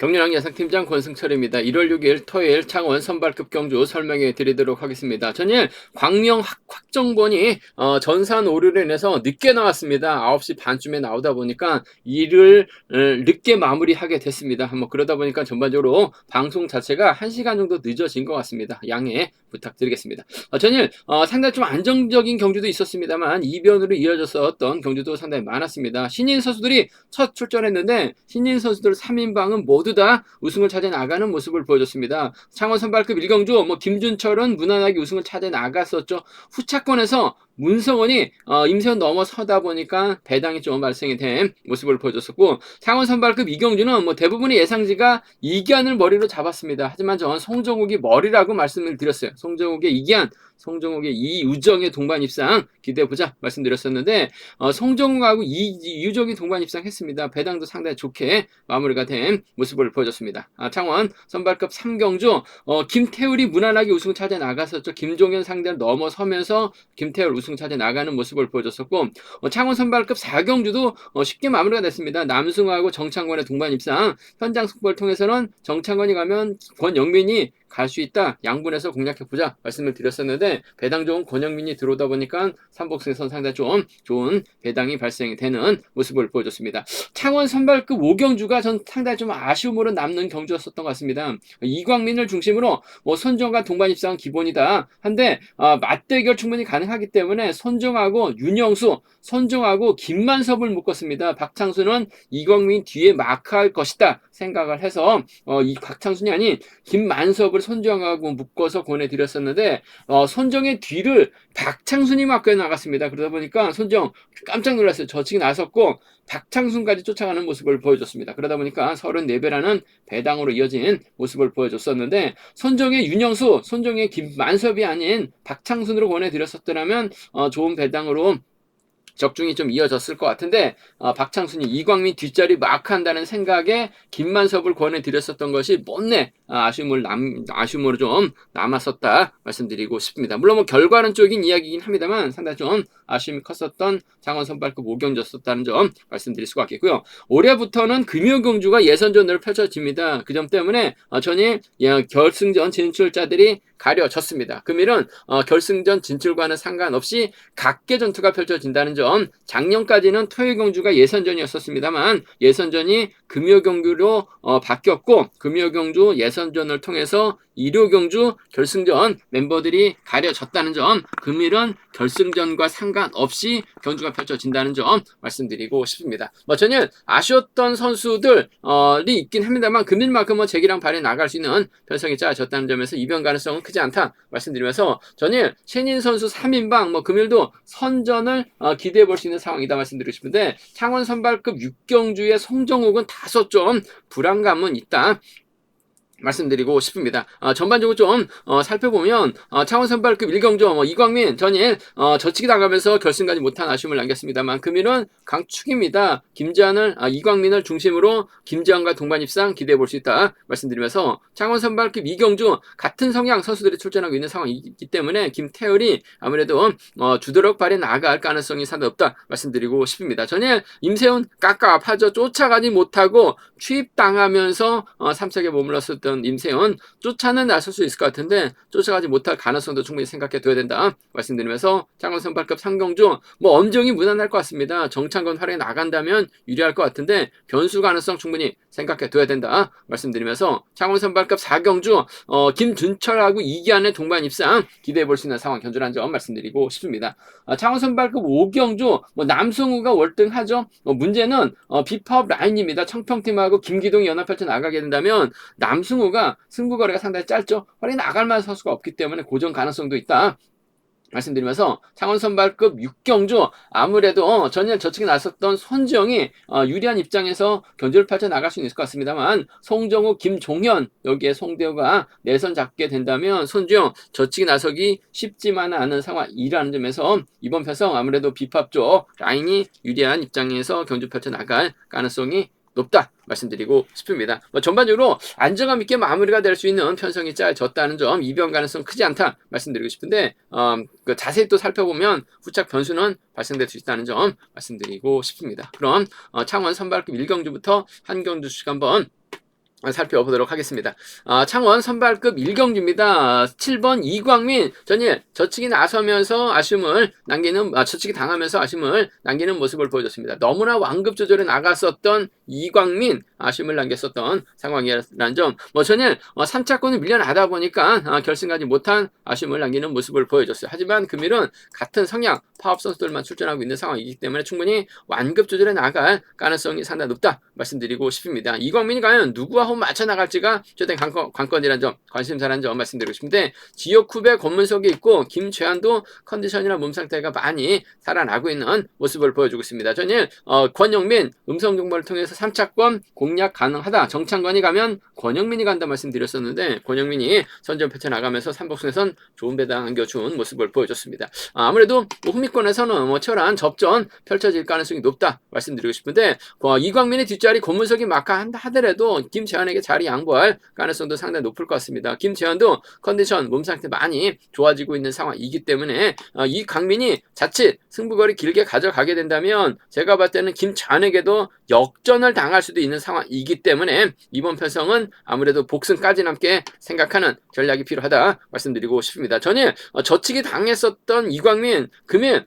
경륜왕 예상팀장 권승철입니다. 1월 6일 토요일 창원 선발급 경주 설명해 드리도록 하겠습니다. 전일 광명 확정본이 전산 오류로 인해서 늦게 나왔습니다. 9시 반쯤에 나오다 보니까 일을 늦게 마무리하게 됐습니다. 그러다 보니까 전반적으로 방송 자체가 1시간 정도 늦어진 것 같습니다. 양해 부탁드리겠습니다. 전일 상당히 좀 안정적인 경주도 있었습니다만 이변으로 이어졌었던 경주도 상당히 많았습니다. 신인 선수들이 첫 출전했는데 신인 선수들 3인방은 모두 다 우승을 차지해 나가는 모습을 보여줬습니다. 창원 선발급 1경주 김준철은 무난하게 우승을 차지해 나갔었죠. 후차권에서 문성원이 임세현 넘어서다 보니까 배당이 좀 발생이 된 모습을 보여줬었고, 창원 선발급 2경주는 대부분의 예상지가 이기안을 머리로 잡았습니다. 하지만 저는 송정욱이 머리라고 말씀을 드렸어요. 송정욱의 이기안, 송정욱의 이유정의 동반 입상 기대해보자 말씀드렸었는데 송정욱하고 이유정이 동반 입상했습니다. 배당도 상당히 좋게 마무리가 된 모습을 보여줬습니다. 창원 선발급 3경주 김태울이 무난하게 우승 차지해 나갔었죠. 김종현 상대를 넘어서면서 김태울 우승 차지해 나가는 모습을 보여줬었고, 창원 선발급 4경주도 쉽게 마무리가 됐습니다. 남승우하고 정창권의 동반 입상, 현장 속보를 통해서는 정창권이 가면 권영민이 갈 수 있다, 양분해서 공략해보자 말씀을 드렸었는데 배당 좋은 권영민이 들어오다 보니까 삼복승에선 상당히 좀 좋은 배당이 발생이 되는 모습을 보여줬습니다. 창원 선발급 5경주가 전 상당히 좀 아쉬움으로 남는 경주였었던 것 같습니다. 이광민을 중심으로 손정과 동반 입상은 기본이다 한데 맞대결 충분히 가능하기 때문에 손정하고 윤영수, 손정하고 김만섭을 묶었습니다. 박창수는 이광민 뒤에 마크할 것이다 생각을 해서 이 박창순이 아닌 김만섭을 손정하고 묶어서 권해드렸었는데 손정의 뒤를 박창순이 맡겨 나갔습니다. 그러다 보니까 손정 깜짝 놀랐어요. 저측이 나섰고 박창순까지 쫓아가는 모습을 보여줬습니다. 그러다 보니까 34배라는 배당으로 이어진 모습을 보여줬었는데 손정의 윤영수, 손정의 김만섭이 아닌 박창순으로 권해드렸었더라면 좋은 배당으로 적중이 좀 이어졌을 것 같은데 박창순이 이광민 뒷자리 마크한다는 생각에 김만섭을 권해드렸었던 것이 못내 아쉬움으로 좀 남았었다 말씀드리고 싶습니다. 물론 결과는 쪽인 이야기이긴 합니다만 상당히 좀 아쉬움이 컸었던 창원 선발급 5경주였었다는 점 말씀드릴 수가 있겠고요. 올해부터는 금요경주가 예선전으로 펼쳐집니다. 그 점 때문에 전일 결승전 진출자들이 가려졌습니다. 금일은 결승전 진출과는 상관없이 각계 전투가 펼쳐진다는 점, 작년까지는 토요경주가 예선전이었습니다만 예선전이 금요경주로 바뀌었고 금요경주 예선전을 통해서 일요경주 결승전 member들이 가려졌다는 점, 금일은 결승전과 상관없이 경주가 펼쳐진다는 점 말씀드리고 싶습니다. 전일 아쉬웠던 선수들이 있긴 합니다만 금일만큼은 재기랑 발에 나갈 수 있는 편성이 짜졌다는 점에서 이변 가능성은 크지 않다 말씀드리면서 전일 신인 선수 3인방 금일도 선전을 기대해 볼 수 있는 상황이다 말씀드리고 싶은데, 창원 선발급 6경주의 송정욱은 다소 좀 불안감은 있다 말씀드리고 싶습니다. 전반적으로 좀 살펴보면 창원 선발급 1경주 이광민 전일 저치기 당하면서 결승까지 못한 아쉬움을 남겼습니다만 금일은 강축입니다. 이광민을 중심으로 김재환과 동반 입상 기대해 볼 수 있다 말씀드리면서, 창원 선발급 2경주 같은 성향 선수들이 출전하고 있는 상황이기 때문에 김태열이 아무래도 주도력 발휘 나갈 가능성이 상당히 없다 말씀드리고 싶습니다. 전일 임세훈 깝깝하죠. 쫓아가지 못하고 취입당하면서 3색에 머물렀었던 임세훈 쫓아는 나설 수 있을 것 같은데 쫓아가지 못할 가능성도 충분히 생각해 둬야 된다 말씀드리면서, 창원 선발급 3경주 엄정이 무난할 것 같습니다. 정창건 활약에 나간다면 유리할 것 같은데 변수 가능성 충분히 생각해 둬야 된다 말씀드리면서, 창원 선발급 4경주 김준철하고 이기안의 동반 입상 기대해 볼 수 있는 상황 견주라는 점 말씀드리고 싶습니다. 창원 선발급 5경주 남승우가 월등하죠. 문제는 비파업 라인입니다. 청평팀하고 김기동이 연합 펼쳐 나가게 된다면 남승우가 승부거리가 상당히 짧죠. 활약이 나갈 만한 선수가 없기 때문에 고정 가능성도 있다 말씀드리면서, 창원 선발급 6경주 아무래도 전일 저측에 나섰던 손지영이 유리한 입장에서 견주를 펼쳐 나갈 수는 있을 것 같습니다만 송정우, 김종현 여기에 송대호가 내선 잡게 된다면 손지영 저측에 나서기 쉽지만은 않은 상황이라는 점에서 이번 편성 아무래도 비팝 쪽 라인이 유리한 입장에서 견주 펼쳐 나갈 가능성이 높다 말씀드리고 싶습니다. 전반적으로 안정감 있게 마무리가 될 수 있는 편성이 짜졌다는 점, 이변 가능성 크지 않다 말씀드리고 싶은데 자세히 또 살펴보면 후착 변수는 발생될 수 있다는 점 말씀드리고 싶습니다. 그럼 창원 선발급 1경주부터 한 경주씩 한번 살펴보도록 하겠습니다. 창원 선발급 1경기입니다. 7번 이광민 전일 저치기 나서면서 아쉬움을 남기는 저치기 당하면서 아쉬움을 남기는 모습을 보여줬습니다. 너무나 완급 조절에 나갔었던 이광민 아쉬움을 남겼었던 상황이라는 점. 전일 3차권을 밀려나다 보니까 결승 가지 못한 아쉬움을 남기는 모습을 보여줬어요. 하지만 금일은 같은 성향 파업 선수들만 출전하고 있는 상황이기 때문에 충분히 완급 조절에 나갈 가능성이 상당히 높다 말씀드리고 싶습니다. 이광민이 과연 누구와 호흡 맞춰 나갈지가 최대 관건이라는 점, 관심사라는 점 말씀드리고 싶은데 지역 후배 권문석이 있고 김재환도 컨디션이나 몸 상태가 많이 살아나고 있는 모습을 보여주고 있습니다. 전일 권영민 음성 정보를 통해서 3차권 공략 가능하다. 정창관이 가면 권영민이 간다 말씀드렸었는데 권영민이 선전 펼쳐 나가면서 삼복승에선 좋은 배당 안겨준 모습을 보여줬습니다. 아무래도 후미권에서는 치열한 접전 펼쳐질 가능성이 높다 말씀드리고 싶은데 이광민의 뒷자리 권문석이 마카한다 하더라도 김재환에게 자리 양보할 가능성도 상당히 높을 것 같습니다. 김재환도 컨디션 몸 상태 많이 좋아지고 있는 상황이기 때문에 이 강민이 자칫 승부거리 길게 가져가게 된다면 제가 봤을 때는 김재환에게도 역전을 당할 수도 있는 상황이기 때문에 이번 편성은 아무래도 복승까지 남게 생각하는 전략이 필요하다 말씀드리고 싶습니다. 전일 저치기 당했었던 이광민 금일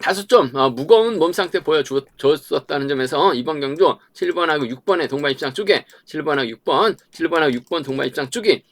다소 좀 무거운 몸 상태 보여줬었다는 점에서 이번 경주 7번하고 6번의 동반 입장 쪽에 7번하고 6번 동반 입장 쪽이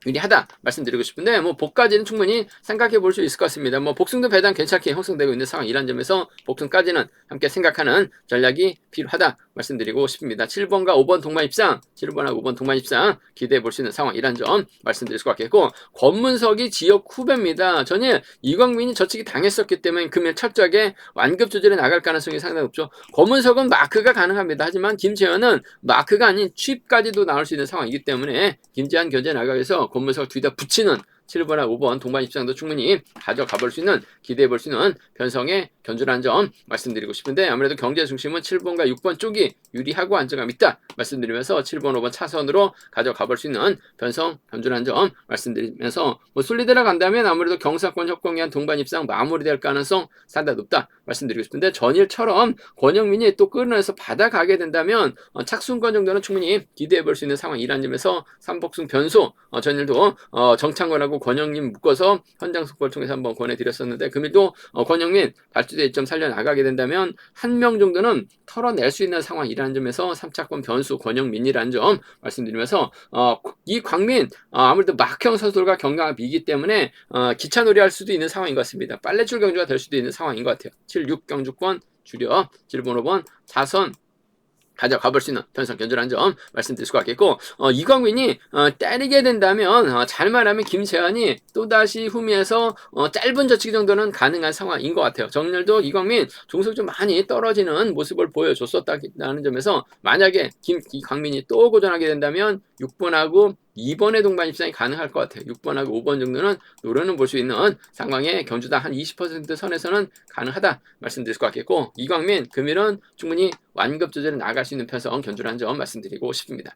유리하다 말씀드리고 싶은데 복까지는 충분히 생각해 볼 수 있을 것 같습니다. 복승도 배당 괜찮게 형성되고 있는 상황이란 점에서 복승까지는 함께 생각하는 전략이 필요하다 말씀드리고 싶습니다. 7번과 5번 동반 입상 7번하고 5번 동반 입상 기대해 볼 수 있는 상황이란 점 말씀드릴 수 같겠고 권문석이 지역 후배입니다. 전일 이광민이 저치기 당했었기 때문에 금일 철저하게 완급 조절에 나갈 가능성이 상당히 높죠. 권문석은 마크가 가능합니다. 하지만 김재현은 마크가 아닌 취입까지도 나올 수 있는 상황이기 때문에 김재현 견제 나가기 위해서 권문석 뒤다 붙이는 7번하고 5번 동반 입장도 충분히 가져가 볼 수 있는 기대해 볼 수 있는 변성의 견주라는 점 말씀드리고 싶은데 아무래도 경제 중심은 7번과 6번 쪽이 유리하고 안정감 있다 말씀드리면서 7번 5번 차선으로 가져가 볼 수 있는 변성 견주라는 점 말씀드리면서 순리대로 간다면 아무래도 경사권 협공위한 동반 입상 마무리될 가능성 상당히 높다 말씀드리고 싶은데 전일처럼 권영민이 또 끌어내서 받아가게 된다면 착순권 정도는 충분히 기대해 볼 수 있는 상황이라는 점에서 삼복승 변수 전일도 정창권하고 권영민 묶어서 현장 속보를 통해서 한번 권해드렸었는데 금일도 권영민 발주대 1점 살려나가게 된다면 한 명 정도는 털어낼 수 있는 상황이라는 점에서 3차권 변수 권영민이라는 점 말씀드리면서 이 광민 아무래도 막형 선수들과 경합이기 때문에 기차놀이 할 수도 있는 상황인 것 같습니다. 빨래줄 경주가 될 수도 있는 상황인 것 같아요. 7, 6 경주권 줄여 7번 5번 차선 가져가 볼 수 있는 편성 견주라는 점 말씀드릴 수가 있겠고 이광민이 때리게 된다면 잘만 하면 김재환이 또다시 후미에서 짧은 저치기 정도는 가능한 상황인 것 같아요. 정렬도 이광민 종속 좀 많이 떨어지는 모습을 보여줬었다는 점에서 만약에 이광민이 또 고전하게 된다면 6번하고 2번의 동반 입상이 가능할 것 같아요. 6번하고 5번 정도는 노려는 볼 수 있는 상황의 경주당 한 20% 선에서는 가능하다 말씀드릴 수 같겠고 이광민 금일은 충분히 완급 조절에 나갈 수 있는 편성 견주라는 점 말씀드리고 싶습니다.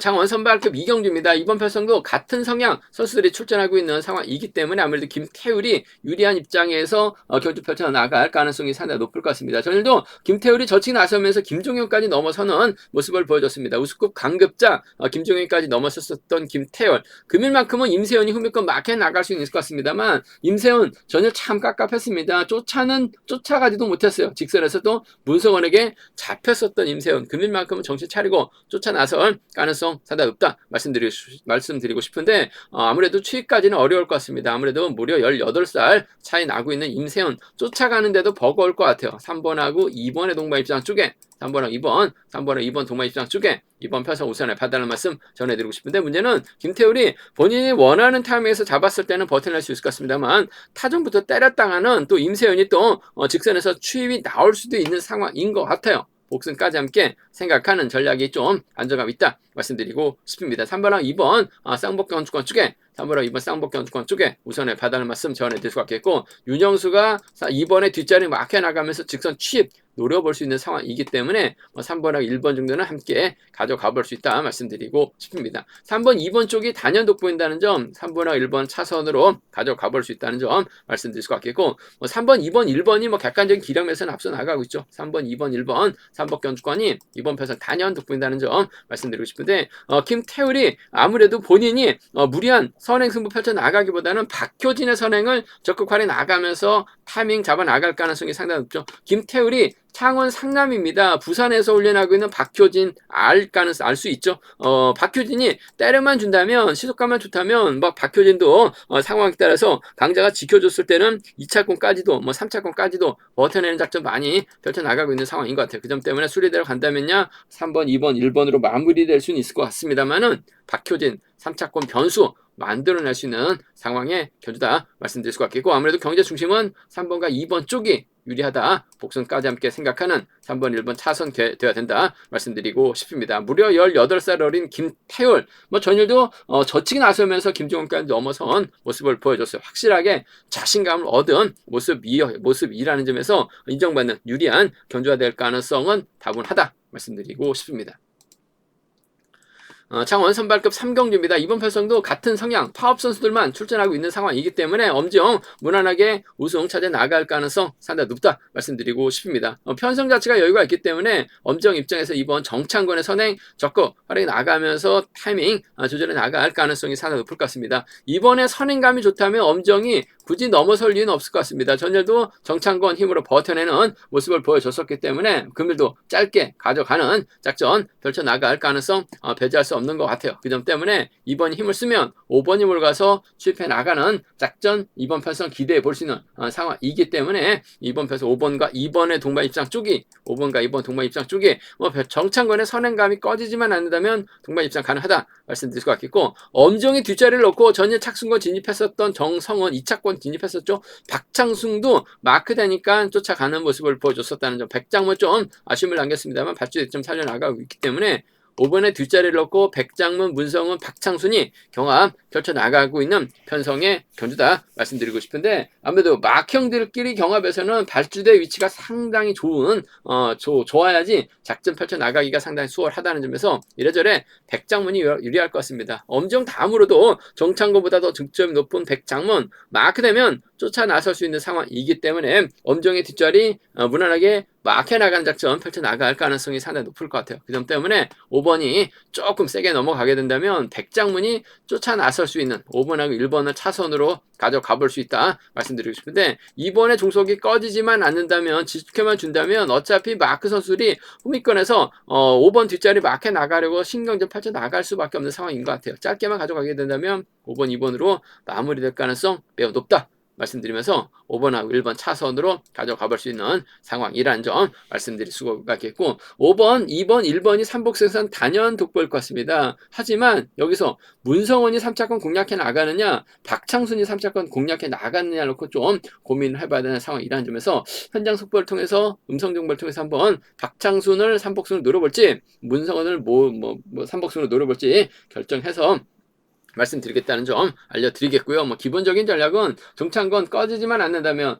창원 선발급 2경주입니다. 이번 편성도 같은 성향 선수들이 출전하고 있는 상황이기 때문에 아무래도 김태율이 유리한 입장에서 경주 펼쳐 나갈 가능성이 상당히 높을 것 같습니다. 전일도 김태율이 저치기 나서면서 김종현까지 넘어서는 모습을 보여줬습니다. 우수급 강급자 김종현까지 넘어섰었던 김태율 금일만큼은 임세훈이 후미권 마켓 나갈 수 있을 것 같습니다만 임세훈 전일 참 깝깝했습니다. 쫓아가지도 못했어요. 직선에서도 문성원에게 잡혔었던 임세훈 금일만큼은 정신 차리고 쫓아 나설 가능성 상당히 높다 말씀드리고 싶은데 아무래도 취입까지는 어려울 것 같습니다. 아무래도 무려 18살 차이 나고 있는 임세훈 쫓아가는데도 버거울 것 같아요. 3번하고 2번의 동반 입장 쪽에 3번하고 2번 동반 입장 쪽에 이번 편성 우선에 받아라는 말씀 전해드리고 싶은데 문제는 김태율이 본인이 원하는 타이밍에서 잡았을 때는 버텨낼 수 있을 것 같습니다만 타점부터 때렸다가는 또 임세훈이 또 직선에서 취입이 나올 수도 있는 상황인 것 같아요. 복승까지 함께 생각하는 전략이 좀 안정감 있다 말씀드리고 싶습니다. 3번하고 2번 쌍복경주권 쪽에 3번하고 2번 쌍복경주권 쪽에 우선에 받아는 말씀 전해드릴 수 같겠고 윤영수가 2번에 뒷자리 막혀 나가면서 직선 취입 노려볼 수 있는 상황이기 때문에 3번하고 1번 정도는 함께 가져가 볼 수 있다 말씀드리고 싶습니다. 3번, 2번 쪽이 단연독 보인다는 점, 3번하고 1번 차선으로 가져가 볼 수 있다는 점 말씀드릴 수 같겠고, 3번, 2번, 1번이 객관적인 기량에서는 앞서 나가고 있죠. 3번, 2번, 1번 3번 경주권이 이번 편에서 단연독 보인다는 점 말씀드리고 싶은데, 김태울이 아무래도 본인이 무리한 선행 승부 펼쳐 나가기보다는 박효진의 선행을 적극 활용해 나가면서 타이밍 잡아 나갈 가능성이 상당히 높죠. 김태울이 창원 상남입니다. 부산에서 훈련하고 있는 박효진 알 수 있죠. 박효진이 때려만 준다면, 시속감만 좋다면 박효진도 상황에 따라서 강자가 지켜줬을 때는 2차권까지도 3차권까지도 버텨내는 작전 많이 펼쳐 나가고 있는 상황인 것 같아요. 그 점 때문에 수리대로 간다면야 3번, 2번, 1번으로 마무리될 수는 있을 것 같습니다만은 박효진 3차권 변수 만들어낼 수 있는 상황의 견주다 말씀드릴 수 같겠고, 아무래도 경제 중심은 3번과 2번 쪽이 유리하다, 복선까지 함께 생각하는 3번, 1번 차선 되어야 된다 말씀드리고 싶습니다. 무려 18살 어린 김태울, 전일도 저치기 나서면서 김종훈까지 넘어선 모습을 보여줬어요. 확실하게 자신감을 얻은 모습이라는 점에서 인정받는 유리한 견주가 될 가능성은 다분하다 말씀드리고 싶습니다. 창원 선발급 3경주입니다. 이번 편성도 같은 성향 파업 선수들만 출전하고 있는 상황이기 때문에 엄지영 무난하게 우승 차지해 나갈 가능성 상당히 높다 말씀드리고 싶습니다. 편성 자체가 여유가 있기 때문에 엄지영 입장에서 이번 정창권의 선행 적극 활용해 나가면서 타이밍 조절해 나갈 가능성이 상당히 높을 것 같습니다. 이번에 선행감이 좋다면 엄지영이 굳이 넘어설 이유는 없을 것 같습니다. 전일도 정창권 힘으로 버텨내는 모습을 보여줬었기 때문에 금일도 짧게 가져가는 작전 펼쳐 나갈 가능성 배제할 수 없는 것 같아요. 그 점 때문에 2번 힘을 쓰면 5번 힘을 가서 수입해 나가는 작전 이번 편성 기대해 볼 수 있는 상황이기 때문에 이번 편성 5번과 2번의 동반 입장 쪽이 5번과 2번 동반 입장 쪽이 정창권의 선행감이 꺼지지만 않는다면 동반 입장 가능하다 말씀드릴 것 같겠고, 엄정이 뒷자리를 놓고 전일 착승권 진입했었던 정성원 2차권 진입했었죠. 박창승도 마크되니까 쫓아가는 모습을 보여줬었다는 점, 백장문 좀 아쉬움을 남겼습니다만 밧줄이 좀 살려나가고 있기 때문에 5번에 뒷자리를 넣고 백장문, 문성은, 박창순이 경합 펼쳐 나가고 있는 편성의 견주다 말씀드리고 싶은데, 아무래도 막형들끼리 경합에서는 발주대 위치가 상당히 좋아야지 작전 펼쳐 나가기가 상당히 수월하다는 점에서 이래저래 백장문이 유리할 것 같습니다. 엄정 다음으로도 정창고보다 더 득점이 높은 백장문 마크되면 쫓아 나설 수 있는 상황이기 때문에 엄정의 뒷자리 무난하게 막혀 나가는 작전 펼쳐 나갈 가능성이 상당히 높을 것 같아요. 그 점 때문에 5번이 조금 세게 넘어가게 된다면 백장문이 쫓아 나설 수 있는 5번하고 1번을 차선으로 가져가 볼 수 있다 말씀드리고 싶은데, 2번의 종속이 꺼지지만 않는다면, 지켜만 준다면 어차피 마크 선수들이 후미권에서 5번 뒷자리 막혀 나가려고 신경전 펼쳐 나갈 수밖에 없는 상황인 것 같아요. 짧게만 가져가게 된다면 5번, 2번으로 마무리될 가능성 매우 높다 말씀드리면서 5번하고 1번 차선으로 가져가 볼 수 있는 상황이라는 점 말씀드릴 수가 있겠고, 5번, 2번, 1번이 삼복승선 단연 돋보일 것 같습니다. 하지만 여기서 문성원이 3차권 공략해 나가느냐, 박창순이 3차권 공략해 나가느냐 놓고 좀 고민을 해봐야 되는 상황이라는 점에서 현장 속보를 통해서, 음성 정보를 통해서 한번 박창순을 삼복승으로 노려볼지, 문성원을 삼복승으로 노려볼지 결정해서 말씀드리겠다는 점 알려드리겠고요. 기본적인 전략은 정창권 꺼지지만 않는다면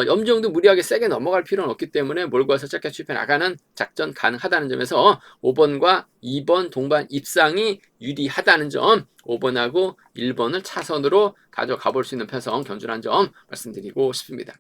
염정도 무리하게 세게 넘어갈 필요는 없기 때문에 몰고 와서 짧게 추입해 나가는 작전 가능하다는 점에서 5번과 2번 동반 입상이 유리하다는 점, 5번하고 1번을 차선으로 가져가 볼 수 있는 편성 견주라는 점 말씀드리고 싶습니다.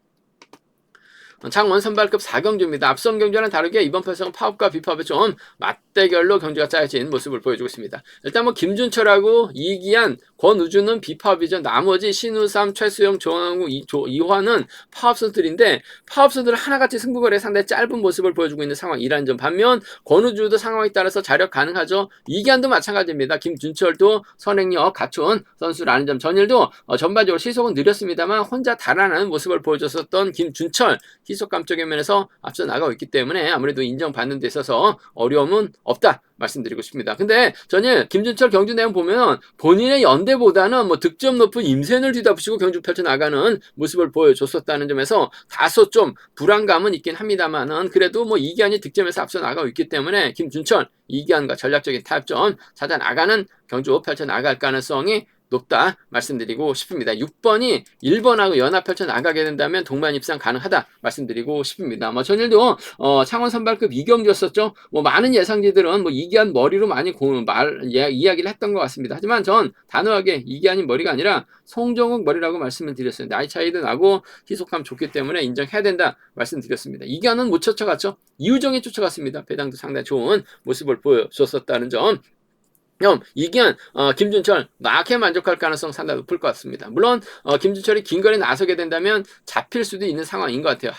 창원 선발급 4경주입니다. 앞선 경주와는 다르게 이번 편성은 파업과 비파업의 좀 맞대결로 경주가 짜여진 모습을 보여주고 있습니다. 일단 김준철하고 이기한, 권우주는 비파업이죠. 나머지 신우삼, 최수영, 조항우, 이화는 파업 선수들인데, 파업 선수들 하나같이 승부거리에 상당히 짧은 모습을 보여주고 있는 상황이라는 점, 반면 권우주도 상황에 따라서 자력 가능하죠. 이기한도 마찬가지입니다. 김준철도 선행력 갖춘 선수라는 점, 전일도 전반적으로 시속은 느렸습니다만 혼자 달아나는 모습을 보여줬었던 김준철, 희속감적인 면에서 앞서 나가고 있기 때문에 아무래도 인정받는 데 있어서 어려움은 없다 말씀드리고 싶습니다. 근데 전일 김준철 경주 내용 보면 본인의 연대보다는 득점 높은 임센을 뒤덮으시고 경주 펼쳐 나가는 모습을 보여줬었다는 점에서 다소 좀 불안감은 있긴 합니다만은, 그래도 이기한이 득점에서 앞서 나가고 있기 때문에 김준철, 이기한과 전략적인 타협점 찾아 나가는 경주 펼쳐 나갈 가능성이 높다 말씀드리고 싶습니다. 6번이 1번하고 연합 펼쳐 나가게 된다면 동반 입상 가능하다 말씀드리고 싶습니다. 뭐 전일도 창원 선발급 이경주였었죠. 뭐 많은 예상지들은 뭐 이기한 머리로 많이 이야기를 했던 것 같습니다. 하지만 전 단호하게 이기한이 머리가 아니라 송정욱 머리라고 말씀을 드렸어요. 나이 차이도 나고 희속감 좋기 때문에 인정해야 된다 말씀드렸습니다. 이기한은 못 쫓아갔죠. 이우정이 쫓아갔습니다. 배당도 상당히 좋은 모습을 보여줬었다는 점. 이기한 김준철 막해 만족할 가능성 상당히 높을 것 같습니다. 물론 김준철이 긴 거리에 나서게 된다면 잡힐 수도 있는 상황인 것 같아요.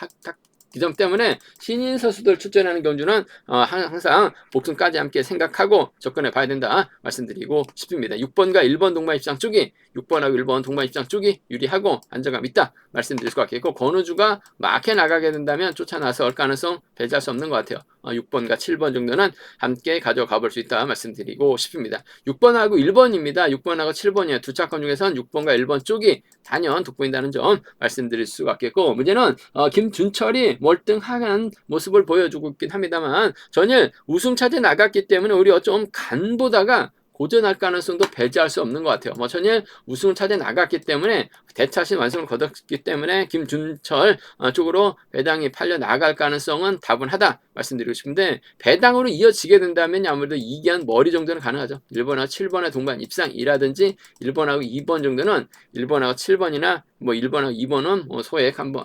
그 점 때문에 신인 선수들 출전하는 경주는 항상 복승까지 함께 생각하고 접근해 봐야 된다 말씀드리고 싶습니다. 6번과 1번 동반 입장 쪽이 6번하고 1번 동반 입장 쪽이 유리하고 안정감 있다 말씀드릴 것 같겠고, 권우주가 막해 나가게 된다면 쫓아나설 가능성 배제할 수 없는 것 같아요. 6번과 7번 정도는 함께 가져가 볼 수 있다 말씀드리고 싶습니다. 6번하고 1번입니다. 6번하고 7번이에요. 두 차권 중에선 6번과 1번 쪽이 단연 돋보인다는 점 말씀드릴 수가 있겠고, 문제는 김준철이 월등한 모습을 보여주고 있긴 합니다만 전일 우승차제 나갔기 때문에 오히려 좀 간보다가 고전할 가능성도 배제할 수 없는 것 같아요. 뭐 전일 우승을 차지해 나갔기 때문에 대차신 완성을 거뒀기 때문에 김준철 쪽으로 배당이 팔려 나갈 가능성은 다분하다 말씀드리고 싶은데, 배당으로 이어지게 된다면 아무래도 이기한 머리 정도는 가능하죠. 1번하고 7번의 동반 입상이라든지 1번하고 2번 정도는 1번하고 7번이나 뭐 1번하고 2번은 뭐 소액 한번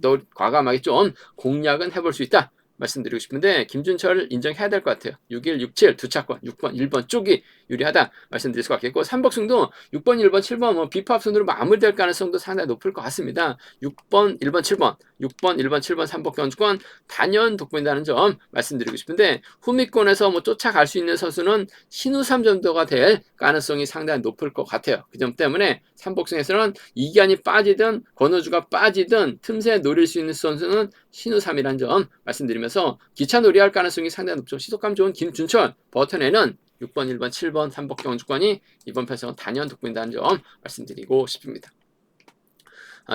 더 과감하게 좀 공략은 해볼 수 있다 말씀드리고 싶은데, 김준철을 인정해야 될 것 같아요. 6일, 67 두 차권 6번, 1번 쪽이 유리하다 말씀드릴 수 같겠고, 3복승도 6번, 1번, 7번 뭐 비팝 순으로 마무리될 가능성도 상당히 높을 것 같습니다. 6번, 1번, 7번 6번, 1번, 7번 3복 경주권 단연 돋보인다는 점 말씀드리고 싶은데, 후미권에서 뭐 쫓아갈 수 있는 선수는 신우삼 정도가 될 가능성이 상당히 높을 것 같아요. 그 점 때문에 3복승에서는 이기한이 빠지든 권호주가 빠지든 틈새 노릴 수 있는 선수는 신우삼이라는 점 말씀드리면서 기차 놀이할 가능성이 상당히 높죠. 시속감 좋은 김준철 버텨내는 6번, 1번, 7번 3복 경주권이 이번 편성은 단연 돋보인다는 점 말씀드리고 싶습니다.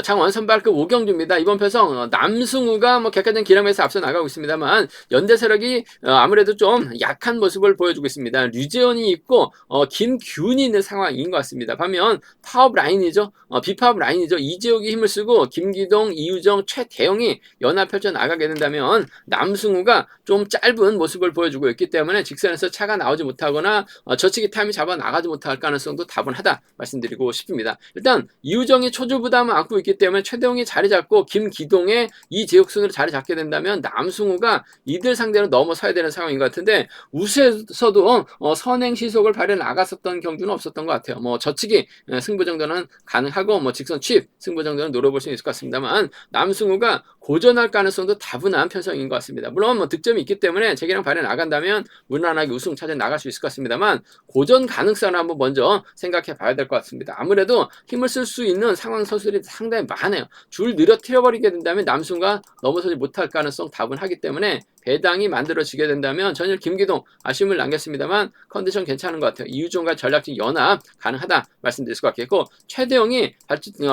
창원 선발급 5경주입니다. 이번 편성 남승우가 뭐 객관적인 기량에서 앞서 나가고 있습니다만 연대 세력이 아무래도 좀 약한 모습을 보여주고 있습니다. 류재현이 있고 김규훈이 있는 상황인 것 같습니다. 반면 파업 라인이죠. 비파업 라인이죠. 이재욱이 힘을 쓰고 김기동, 이우정, 최대영이 연합 펼쳐 나가게 된다면 남승우가 좀 짧은 모습을 보여주고 있기 때문에 직선에서 차가 나오지 못하거나 저치기 타임이 잡아 나가지 못할 가능성도 다분하다 말씀드리고 싶습니다. 일단 이우정이 초조 부담을 안고 있기 때문에 최대웅이 자리 잡고 김기동의 이재욱 순으로 자리 잡게 된다면 남승우가 이들 상대로 넘어서야 되는 상황인 것 같은데, 우수에서도 선행 시속을 발휘해 나갔었던 경주는 없었던 것 같아요. 뭐 저치기 승부 정도는 가능하고 뭐 직선 취입 승부 정도는 노려볼 수 있을 것 같습니다만, 남승우가 고전할 가능성도 다분한 편성인 것 같습니다. 물론 뭐 득점이 있기 때문에 재기량 발휘해 나간다면 무난하게 우승 차지해 나갈 수 있을 것 같습니다만, 고전 가능성을 한번 먼저 생각해 봐야 될 것 같습니다. 아무래도 힘을 쓸 수 있는 상황 선수들이 상당히 많아요. 줄 늘어뜨려버리게 된다면 남승우가 넘어서지 못할 가능성 다분하기 때문에 배당이 만들어지게 된다면 전일 김기동 아쉬움을 남겼습니다만 컨디션 괜찮은 것 같아요. 이유종과 전략적 연합 가능하다 말씀드릴 수 같겠고, 최대영이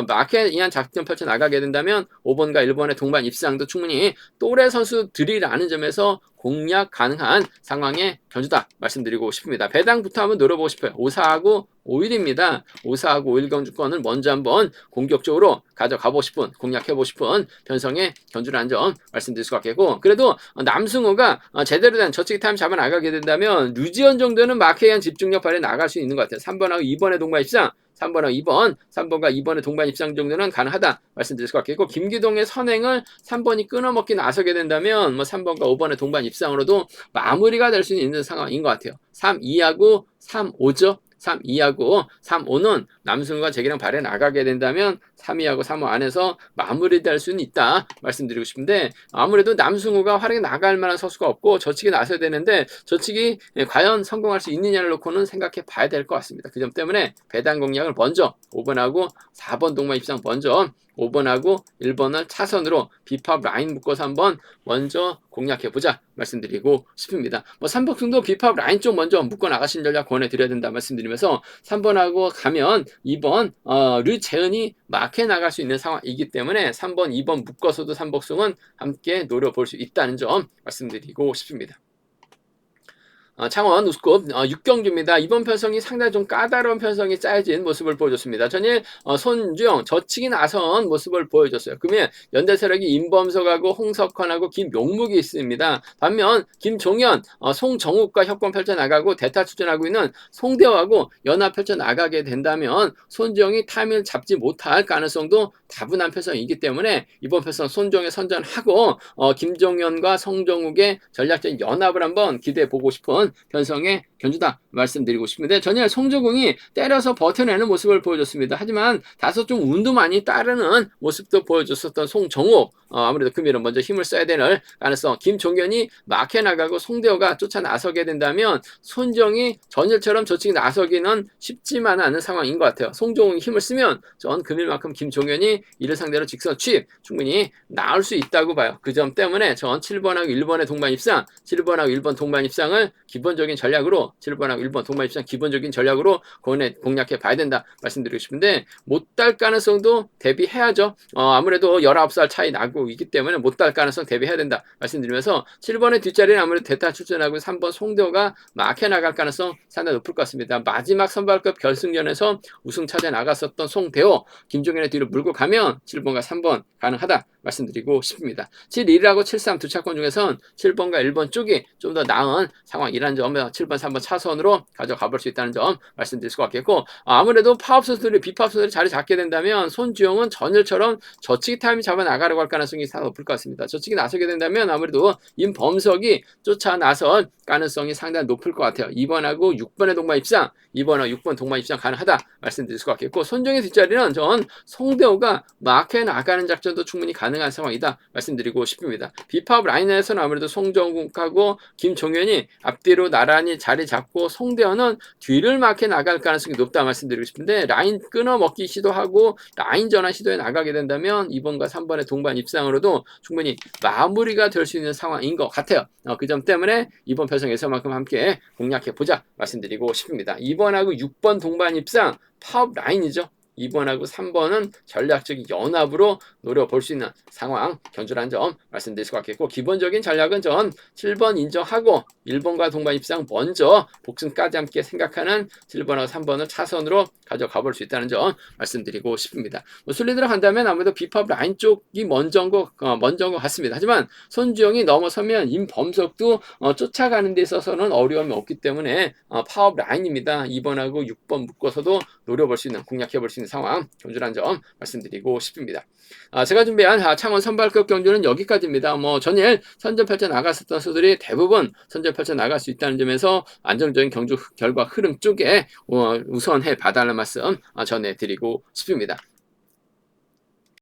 마켓에 의한 작전 펼쳐 나가게 된다면 5번과 1번의 동반 입상도 충분히 또래 선수들이라는 점에서 공략 가능한 상황의 경주다 말씀드리고 싶습니다. 배당부터 한번 노려보고 싶어요. 5사하고 5일입니다. 5사하고 5일 경주권을 먼저 한번 공격적으로 가져가고 싶은, 공략해보고 싶은 편성의 경주라는 점 말씀드릴 수 같겠고, 그래도 남승우가 제대로 된 저치기 타임 잡아 나가게 된다면 류지연 정도는 마크에 의한 집중력 발휘해 나갈 수 있는 것 같아요. 3번하고 2번의 동반 입상, 3번하고 2번, 3번과 2번의 동반 입상 정도는 가능하다 말씀드릴 수 같겠고, 김기동의 선행을 3번이 끊어먹기 나서게 된다면 뭐 3번과 5번의 동반 입상으로도 마무리가 될 수 있는 상황인 것 같아요. 3, 2하고 3, 5죠. 3, 2하고 3, 5는 남승우가 재기량 발휘해 나가게 된다면 3, 2하고 3, 5 안에서 마무리될 수는 있다 말씀드리고 싶은데, 아무래도 남승우가 활약에 나갈 만한 선수가 없고 저치기 나서야 되는데 저치기 과연 성공할 수 있느냐를 놓고는 생각해 봐야 될 것 같습니다. 그 점 때문에 배당 공략을 먼저 5번하고 4번 동반 입상 먼저 5번하고 1번을 차선으로 비팝 라인 묶어서 한번 먼저 공략해보자 말씀드리고 싶습니다. 뭐 3복승도 비팝 라인 쪽 먼저 묶어 나가신 전략 권해드려야 된다 말씀드리면서 3번하고 가면 2번 류재은이 마크에 나갈 수 있는 상황이기 때문에 3번, 2번 묶어서도 3복승은 함께 노려볼 수 있다는 점 말씀드리고 싶습니다. 창원 우스컵 6경기입니다. 이번 편성이 상당히 좀 까다로운 편성이 짜여진 모습을 보여줬습니다. 전일 손주영 젖히기 나선 모습을 보여줬어요. 그러면 연대세력이 임범석하고 홍석헌하고 김용묵이 있습니다. 반면 김종현, 송정욱과 협권 펼쳐나가고 대타 추진하고 있는 송대호하고 연합 펼쳐나가게 된다면 손주영이 타이밍을 잡지 못할 가능성도 다분한 편성이기 때문에 이번 편성 손주영에 선전하고 김종현과 송정욱의 전략적인 연합을 한번 기대해보고 싶은 편성의 견주다 말씀드리고 싶은데 전일 송주공이 때려서 버텨내는 모습을 보여줬습니다. 하지만 다소 좀 운도 많이 따르는 모습도 보여줬었던 송정욱 아무래도 금일은 먼저 힘을 써야 되는 가능성 김종현이 막혀나가고 송대호가 쫓아 나서게 된다면 손정이 전일처럼 저쪽에 나서기는 쉽지만 않은 상황인 것 같아요. 송정욱이 힘을 쓰면 전 금일만큼 김종현이 이를 상대로 직선 취입 충분히 나올 수 있다고 봐요. 그 점 때문에 전 7번하고 1번의 동반 입상 7번하고 1번 동반 입상을 기본적인 전략으로 7번하고 1번 동반 입상 기본적인 전략으로 공략해 봐야 된다 말씀드리고 싶은데 못 딸 가능성도 대비해야죠. 아무래도 19살 차이 나고 있기 때문에 못 딸 가능성 대비해야 된다 말씀드리면서 7번의 뒷자리는 아무래도 대타 출전하고 3번 송대호가 막혀 나갈 가능성 상당히 높을 것 같습니다. 마지막 선발급 결승전에서 우승 차지해 나갔었던 송대호 김종현의 뒤로 물고 가면 7번과 3번 가능하다 말씀드리고 싶습니다. 7-1하고 7-3 두 차권 중에선 7번과 1번 쪽이 좀 더 나은 상황이라는 점 7번, 3번 차선으로 가져가 볼 수 있다는 점 말씀드릴 수가 있겠고 아무래도 파업 선수들이 비파업 선수들이 자리 잡게 된다면 손주영은 전일처럼 저치기 타임이 잡아 나가려고 할 가능성이 상당히 높을 것 같습니다. 저치기 나서게 된다면 아무래도 임범석이 쫓아 나설 가능성이 상당히 높을 것 같아요. 2번하고 6번의 동반 입상 2번하고 6번 동반 입상 가능하다 말씀드릴 수가 있겠고 손정의 뒷자리는 전 송대호가 마크에 나가는 작전도 충분히 가능한 상황이다 말씀드리고 싶습니다. 비파업 라인에서는 아무래도 송정국하고 김종현이 앞뒤로 나란히 자리 잡고 송대호는 뒤를 마크에 나갈 가능성이 높다 말씀드리고 싶은데 라인 끊어먹기 시도하고 라인 전환 시도에 나가게 된다면 2번과 3번의 동반 입상으로도 충분히 마무리가 될 수 있는 상황인 것 같아요. 그 점 때문에 이번 편성에서만큼 함께 공략해보자 말씀드리고 싶습니다. 2번하고 6번 동반 입상 파업 라인이죠. 2번하고 3번은 전략적인 연합으로 노려볼 수 있는 상황 견주라는 점 말씀드릴 수가 있겠고 기본적인 전략은 전 7번 인정하고 1번과 동반 입상 먼저 복승까지 함께 생각하는 7번하고 3번을 차선으로 가져가 볼 수 있다는 점 말씀드리고 싶습니다. 순리대로 간다면 아무래도 비팝 라인 쪽이 먼저인 것 같습니다. 하지만 손주영이 넘어서면 임범석도 쫓아가는 데 있어서는 어려움이 없기 때문에 파업 라인입니다. 2번하고 6번 묶어서도 노려볼 수 있는 공략해볼 수 있는 상황 견주라는 점 말씀드리고 싶습니다. 제가 준비한 창원 선발급 경주는 여기까지입니다. 전일 선전 펼쳐 나갔었던 선수들이 대부분 선전 펼쳐 나갈 수 있다는 점에서 안정적인 경주 결과 흐름 쪽에 우선해 봐달라는 말씀 전해드리고 싶습니다.